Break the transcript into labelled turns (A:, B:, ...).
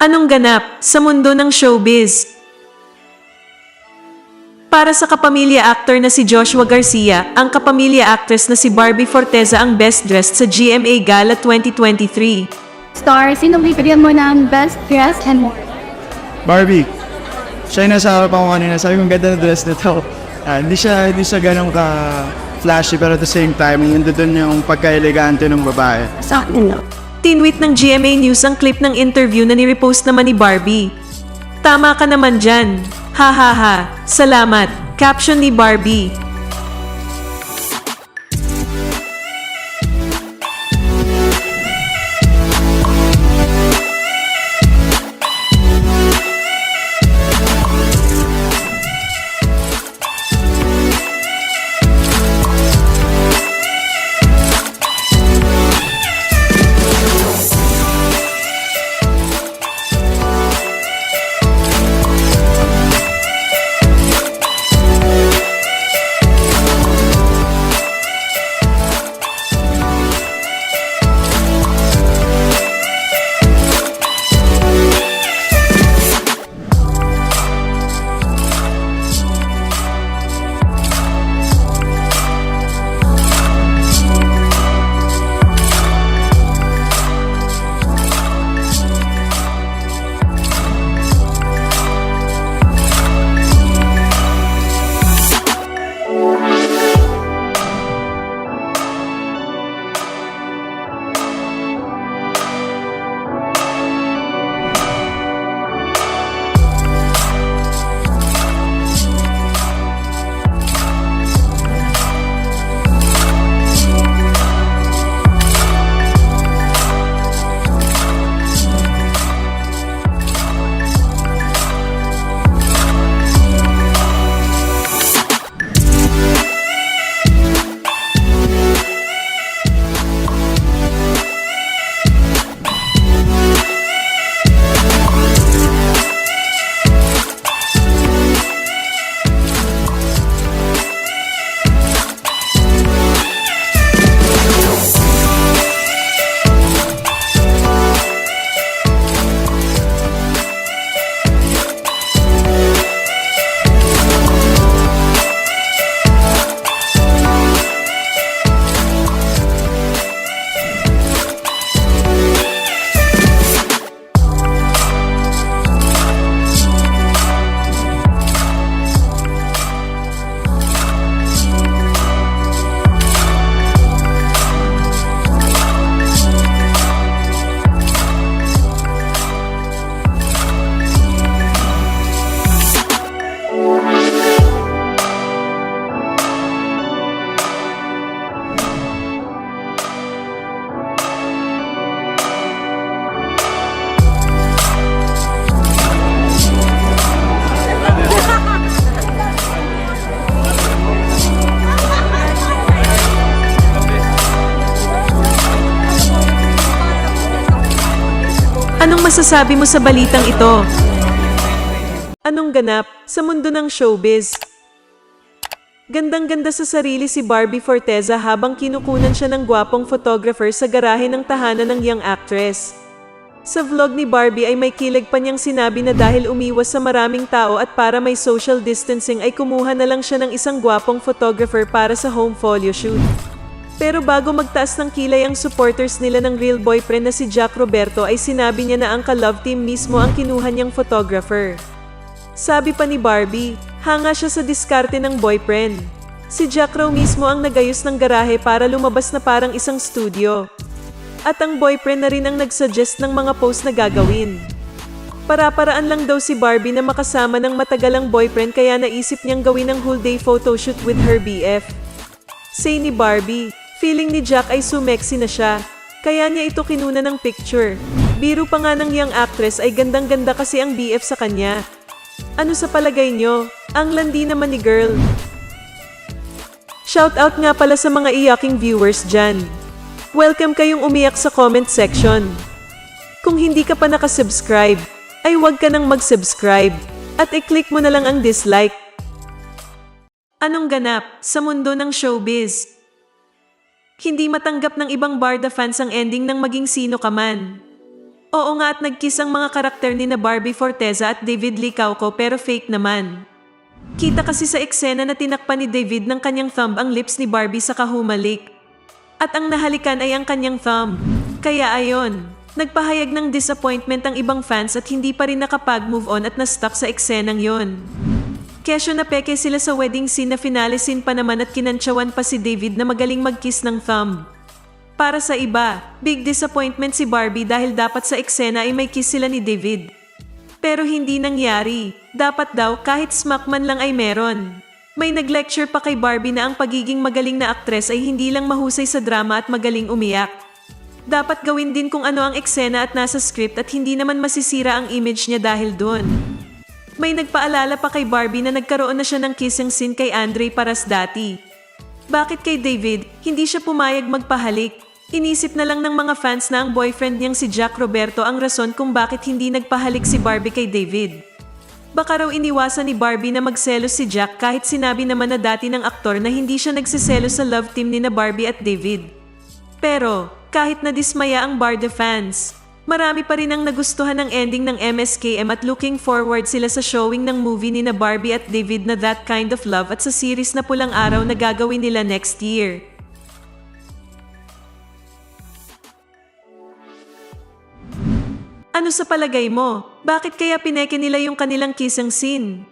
A: Anong ganap sa mundo ng showbiz? Para sa kapamilya actor na si Joshua Garcia, ang kapamilya actress na si Barbie Forteza ang best dressed sa GMA Gala 2023.
B: Star, sino bibigyan mo ng best dress and more?
C: Barbie. Siya yung nasa harapan ko kanina. Sabi ko, ganda na dress nito. Hindi siya ganun ka-flashy, pero at the same time, doon yung pagka-elegante ng babae.
B: Sa akin, no?
A: Tinweet ng GMA News ang clip ng interview na ni-repost naman ni Barbie. Tama ka naman dyan. Ha ha ha. Salamat. Caption ni Barbie. Anong masasabi mo sa balitang ito? Anong ganap sa mundo ng showbiz? Gandang-ganda sa sarili si Barbie Forteza habang kinukunan siya ng gwapong photographer sa garahe ng tahanan ng young actress. Sa vlog ni Barbie ay may kilig pa niyang sinabi na dahil umiwas sa maraming tao at para may social distancing ay kumuha na lang siya ng isang gwapong photographer para sa home folio shoot. Pero bago magtaas ng kilay ang supporters nila ng real boyfriend na si Jack Roberto ay sinabi niya na ang ka-love team mismo ang kinuha niyang photographer. Sabi pa ni Barbie, hanga siya sa diskarte ng boyfriend. Si Jack raw mismo ang nagayos ng garahe para lumabas na parang isang studio. At ang boyfriend na rin ang nagsuggest ng mga post na gagawin. Para-paraan lang daw si Barbie na makasama ng matagalang boyfriend kaya naisip niyang gawin ang whole day photoshoot with her BF. Say ni Barbie, feeling ni Jack ay sumexy na siya, kaya niya ito kinuna ng picture. Biro pa nga ng young actress ay gandang-ganda kasi ang BF sa kanya. Ano sa palagay nyo? Ang landi naman ni girl. Shoutout nga pala sa mga iyaking viewers dyan. Welcome kayong umiyak sa comment section. Kung hindi ka pa nakasubscribe, ay huwag ka nang mag-subscribe at i-click mo na lang ang dislike. Anong ganap sa mundo ng showbiz? Hindi matanggap ng ibang Barda fans ang ending ng Maging Sino Ka Man. Oo nga at nag-kiss ang mga karakter ni na Barbie Forteza at David Lee Cauco pero fake naman. Kita kasi sa eksena na tinakpan ni David ng kanyang thumb ang lips ni Barbie sa kahumalik. At ang nahalikan ay ang kanyang thumb. Kaya ayon, nagpahayag ng disappointment ang ibang fans at hindi pa rin nakapag-move on at na-stuck sa eksenang yon. Kesyo na peke sila sa wedding scene na finale scene pa naman at kinantsawan pa si David na magaling mag-kiss ng thumb. Para sa iba, big disappointment si Barbie dahil dapat sa eksena ay may kiss sila ni David. Pero hindi nangyari, dapat daw kahit smack man lang ay meron. May nag-lecture pa kay Barbie na ang pagiging magaling na aktres ay hindi lang mahusay sa drama at magaling umiyak. Dapat gawin din kung ano ang eksena at nasa script at hindi naman masisira ang image niya dahil doon. May nagpaalala pa kay Barbie na nagkaroon na siya ng kissing scene kay Andre Parasdati. Bakit kay David, hindi siya pumayag magpahalik? Inisip na lang ng mga fans na ang boyfriend niyang si Jack Roberto ang rason kung bakit hindi nagpahalik si Barbie kay David. Baka raw iniwasan ni Barbie na magselos si Jack kahit sinabi naman na dati ng aktor na hindi siya nagsiselos sa love team ni na Barbie at David. Pero, kahit nadismaya ang Barda fans, marami pa rin ang nagustuhan ng ending ng MSKM at looking forward sila sa showing ng movie ni na Barbie at David na That Kind of Love at sa series na Pulang Araw na gagawin nila next year. Ano sa palagay mo? Bakit kaya pineke nila yung kanilang kissing scene?